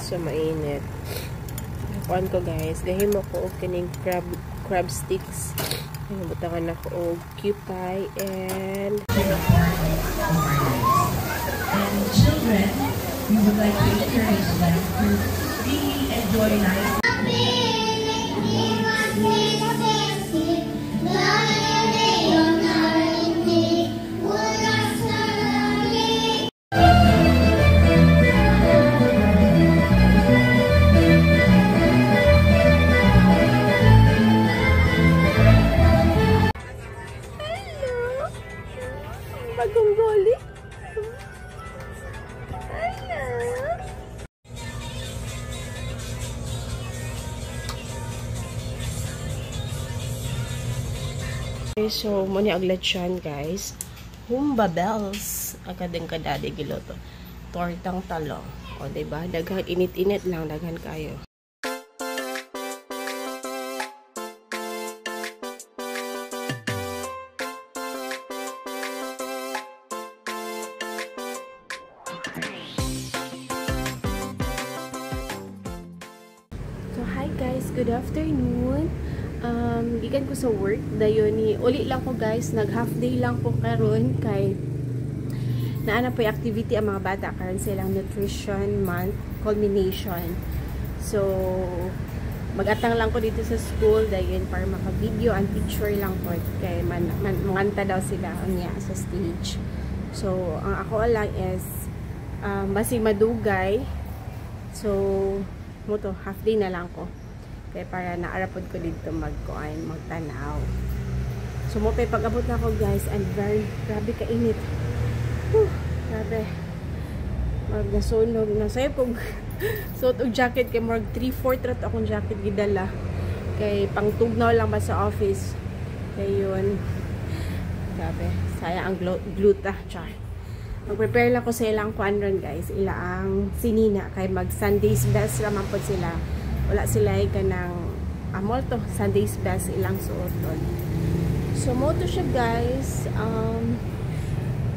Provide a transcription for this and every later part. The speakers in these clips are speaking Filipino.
So mainit. Kuan ko guys, dahil mo ko og kining crab sticks. Butangan ako og cupay and children, we would like to encourage them to really enjoy life. So, muna aglat siyan, guys. Humba bells. Akadeng kadade giloto. Tortang talong. O, diba? Daghan, init-init lang. Daghan kayo. So, hi guys. Good afternoon. Gikan ko sa work dayon ni uli lang ko guys, nag half day lang ko karon kay naana po yung activity ang mga bata karon silang nutrition month culmination. So magatang lang ko dito sa school dayon para maka-video and picture lang ko kay manganta daw sila niya sa stage. So ang ako lang is basig madugay. So mo to half day na lang ko. Kaya para naarapod ko dito magtanaw. So mo pay pag-abot na ako guys and grabe kainit. Grabe. Nasunog na sayo kong suot og jacket kay morag 3/4 rat akong jacket gidala. Kay pangtugnaw lang ba sa office. Kay yun. Grabe. Saya ang gluta. Char. Mag-prepare lang ko sa ilang kuan guys. Ilaang sinina kay mag Sunday's best raman po sila. Wala sila ka ng amol to Sunday's best ilang suot doon. So mo to siya guys,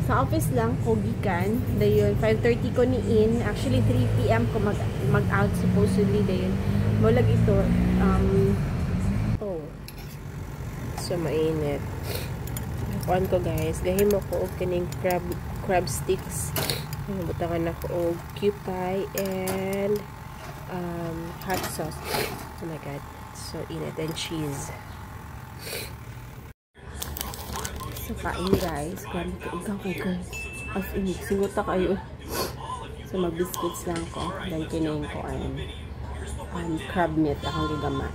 sa office lang ko gikan dayon 5:30 ko ni in, actually 3 PM ko mag out supposedly dayon mo lag ito so mainit. Kuan ko guys, dahil mo ko og kining crab sticks. Butangan ako og cupay and hot sauce. Oh my god, so init, and cheese. So kain guys, kuan ko ikaw guys. As in, singuta kayo. So mag-biscuits lang ko. Then kinain ko ang crab meat akong gigama.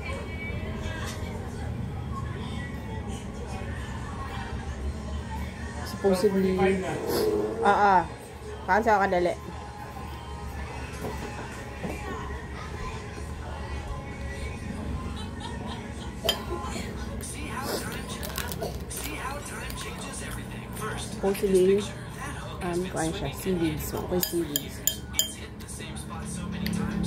Supposedly kaan sa kadali. Supposedly, kuan siya, seaweeds. So, ako'y seaweeds.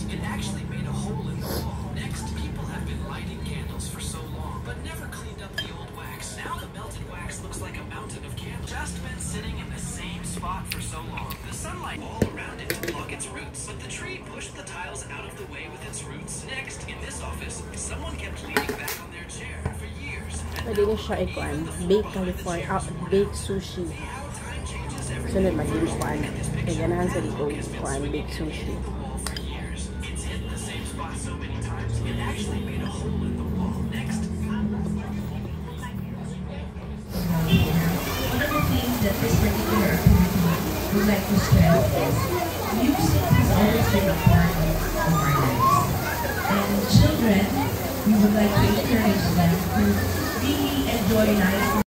It actually made a hole in the wall. Next, people have been lighting candles for so long, but never cleaned up the old wax. Now the melted wax looks like a mountain of candles. Just been sitting in the same spot for so long. The sunlight all around it to block its roots, but the tree pushed the tiles out of the way with its roots. Next, in this office, someone kept leaning back on their chair for years. Pwede na siya ikuan, bake California, bake sushi. Sunod maging kuan. Kaya ganahan sa dito kuan, bake sushi. One of the things that this particular activity would like to stress is music has always been a part of our lives. And children, we would like to encourage them to really enjoy life.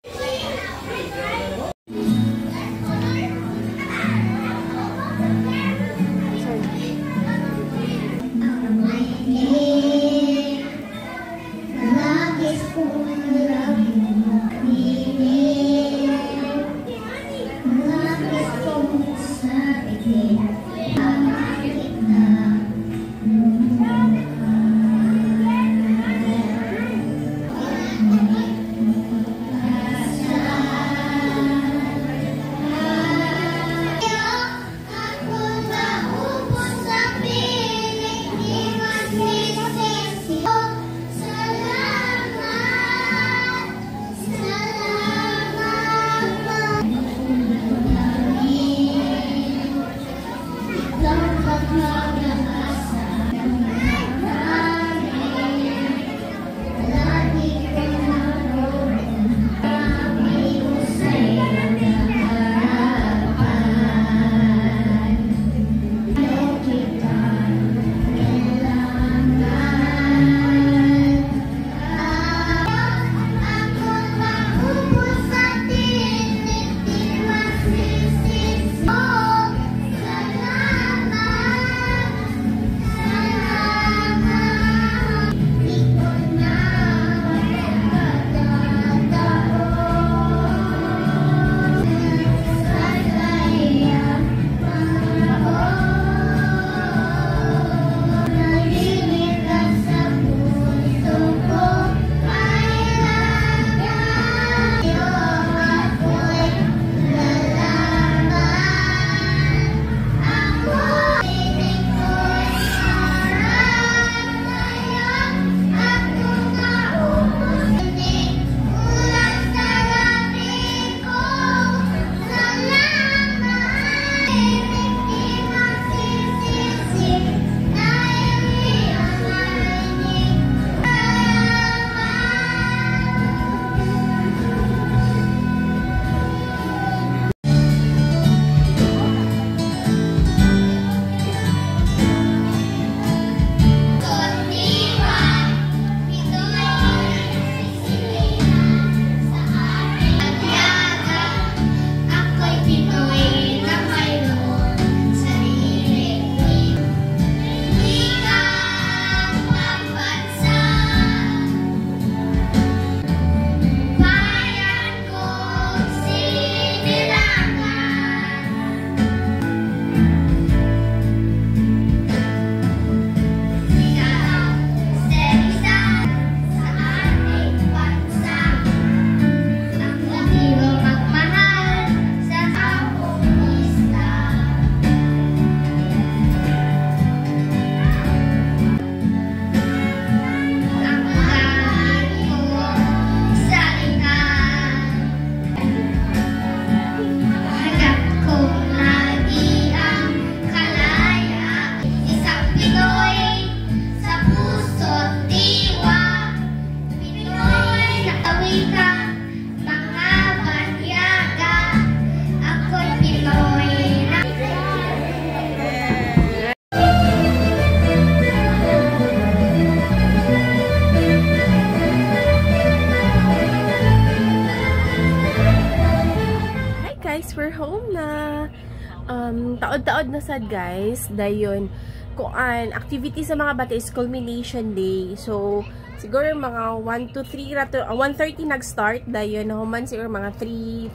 taod-taod na sad guys. Dayon kuan activity sa mga bata is culmination day. So siguro mga 1 to 3 rato 1:30 nag-start. Dayon nahuman siguro mga 3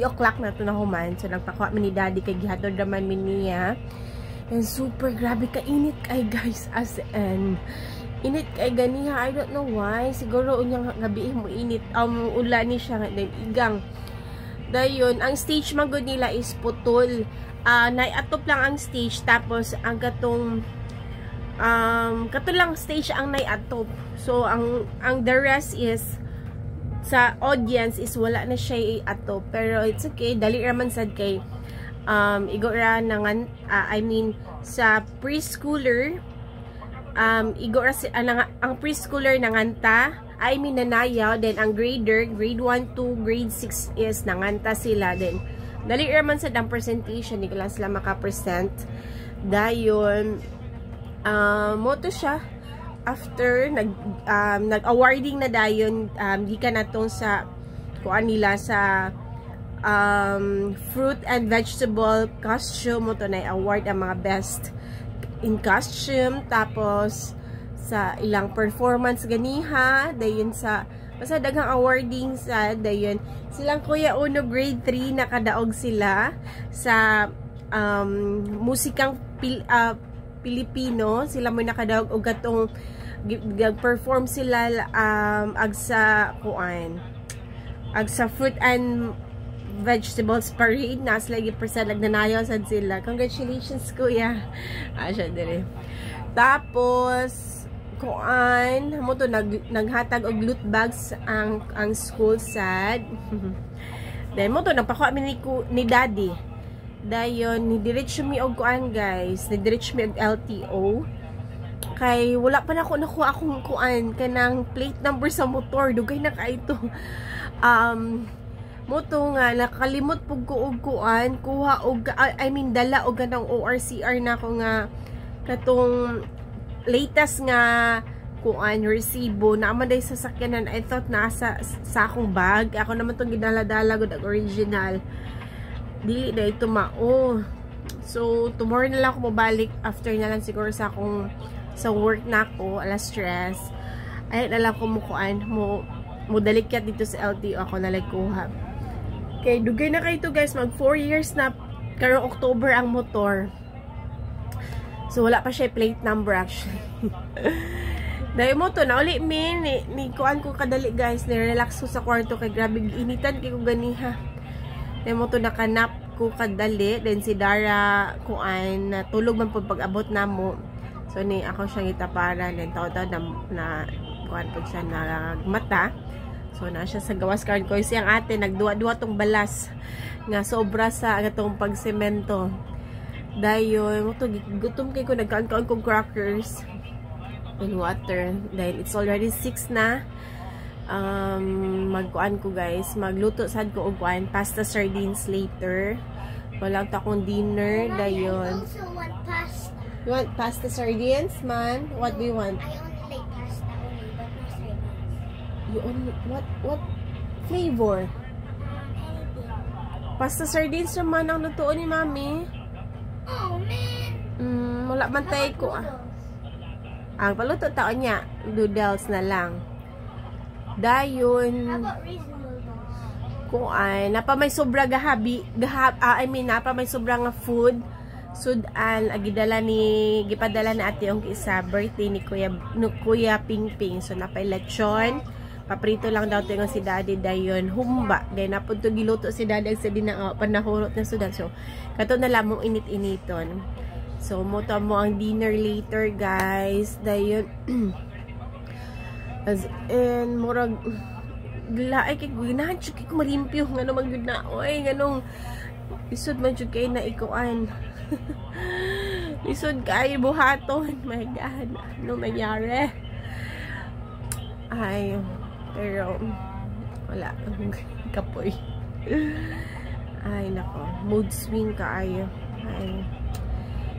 o'clock na to nahuman. So nagpakuha mi ni daddy kay gihatod naman mi niya. And super grabe ka init kay guys, as in init kay ganiha. I don't know why. Siguro unyang gabi mo init. Ulan ni siya then igang. Dayon, ang stage man gud nila is putol. Naiatop lang ang stage tapos ang katong katulang stage ang naiatop. So ang the rest is sa audience is wala na siya iatop. Pero it's okay. Dali raman sad kay igora nangan I mean sa preschooler igora ang preschooler nanganta, I mean nanayaw, then ang grader grade 1 to grade 6 is nanganta sila, then dali raman sa dang presentation di kala sila maka-present. Dayon moto siya after nag-awarding na dayon di ka natong sa kuan nila sa fruit and vegetable costume mo to na award ang mga best in costume, tapos sa ilang performance ganiha, dayon sa basta daghang awarding sa dayon silang Kuya Uno grade 3 nakadaog sila sa musikang Pilipino. Sila mo nakadaog og gatong perform sila agsa fruit and vegetables parade na sila gipresent nagnanayo sad sila. Congratulations kuya. Siya dire. Tapos kuan mo to naghatag og loot bags ang school sad. Then mo to nagpakuha ni daddy. Dayon ni diretso mi og kuan guys, ni diretso mi og LTO. Kay wala pa na ako nakuha akong kuan kanang plate number sa motor, dugay na kay ito. Moto nga nakalimot pug ko og kuan, kuha og I mean dala og ganang ORCR na ko nga katong latest nga kuan resibo na man day sa sakyanan. I thought nasa sa akong bag. Ako naman tong gidala-dala gud ang original. Dili na ito mao. So tomorrow na lang ako mabalik after na lang siguro sa akong sa work na ako, alas stress. Ay na lang ko mo kuan mo dalikat dito sa LTO ako na like kuha. Okay, dugay na kayo to guys, mag 4 years na karong October ang motor. So wala pa siya plate number actually. Dahil mo to na uli ni kuan ko kadali guys, ni-relax ko sa kwarto kay grabe initan kay ko ganiha. Dahil mo to nakanap ko kadali, then si Dara kuan natulog man pud pag-abot namo. So ni ako siyang itaparan, then taw-taw na kuan pud siya nagmata. So na siya sa gawas karon ko siyang ate nagduwa-duwa tong balas nga sobra sa atong pagsemento. Dayon mo to gutom kay ko nagkaon-kaon kong crackers and water. Dahil it's already 6 na. Magkuan ko guys, magluto sad ko og kuan pasta sardines later. Wala ta akong dinner dayon. Also want pasta. You want pasta sardines, man? What do you want? I only like pasta only, but no sardines. You only what flavor? Anything. Pasta sardines naman ang natuon ni mami. Oh man. Wala man tayo ko ang paluto taon niya noodles na lang. Dayon How about reasonable noodles? kung ay napa may sobra I mean napa may sobra nga food sudan agidala gipadala na ate yung isa birthday ni Kuya Pingping. So napay lechon, paprito lang daw to yung si daddy dayon humba. Then napod to giluto si daddy sa panahurot na sudan. So kato na lamang init-initon. So mo ang dinner later guys. Dayon as in murag laay kay ginahan jud kay kumalimpyo ngano man gud na oy nganong isod man jud kay na ikuan. Isod kay buhaton. My God, ano nangyari? Ay, pero wala kapoy. Ay nako, mood swing kaayo. Ay.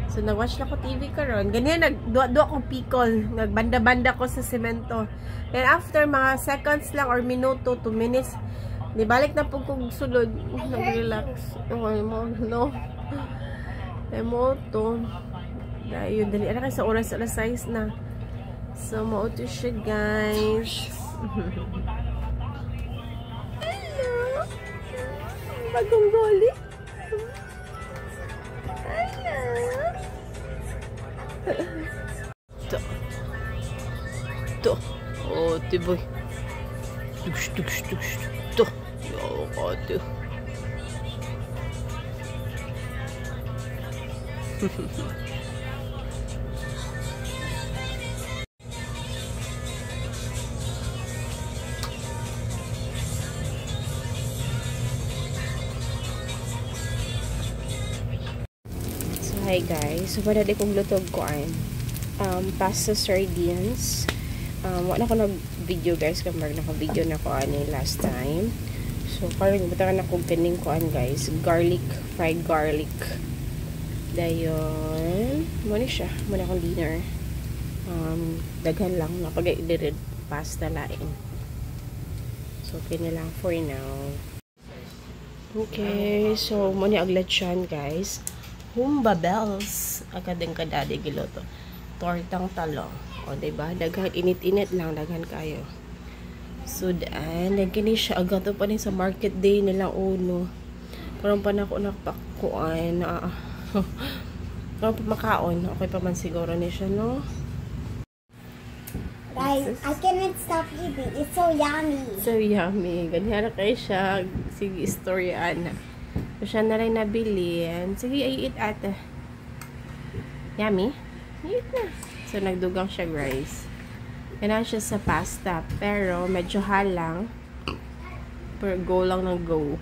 So nag-watch na ko TV karon. Ganyan nagduwa ko pikol, nagbanda-banda ko sa semento. And after mga seconds lang or minuto, 2 minutes, nibalik na po kong sulod, nag-relax. Okay mo, no. Emoto. Ayun, dali. Ano kayo sa oras, alas 6 na. So, mauto siya, guys. Hello. Bagong rolly. Hello. To. To. Oh, tiboy. Tuks, tuks, tuks. To. Yo, to. Hi guys, so para di kong lutog ko pasta sardines. Wala ko nag-video guys, kamar naka-video na ko ani last time. So karon butangan ako ganing ko guys, garlic, fried garlic. Dayon, mo ni siya, mo na akong dinner. Daghan lang na pag-i-dirid pasta lain. So okay na lang for now. Okay, so mo ni aglatsyan guys. Humba bells. Agad kadade giloto. Tortang talong. O, diba? Daghan, init-init lang. Daghan kayo. So, daan. Nagkini siya. Agad to pa rin sa market day nilang uno. Karoon pa na ako nakpakuan. Karoon pa makaon. Okay pa man siguro ni siya, no? Guys, I cannot stop eating. It's so yummy. So yummy. Ganyan na kayo siya. Sige, istorya na. So, siya na rin nabili. Sige, i-eat ate. Yummy? Eat na. So, nagdugang siya, guys. Ganyan siya sa pasta. Pero, medyo halang. Per go lang ng go.